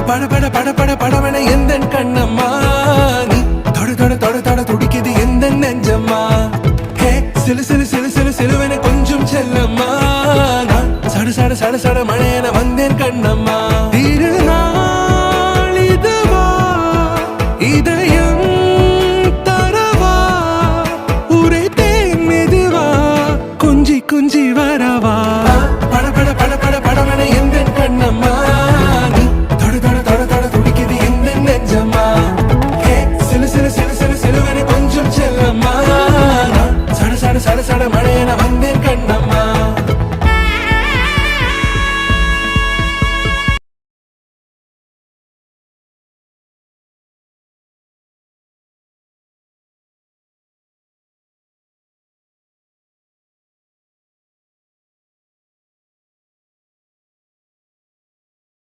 பட பட பட பட படவன எந்த கண்ணம்மா நீ தொட தொட தொட தொட துடிக்குது எந்த நெஞ்சம்மா ஹே சிலு சிலு சிலு சிலு சிலுவன கொஞ்சம் செல்லம்மா நான் சட சட சட சட மழையன வந்தேன் கண்ணம்மா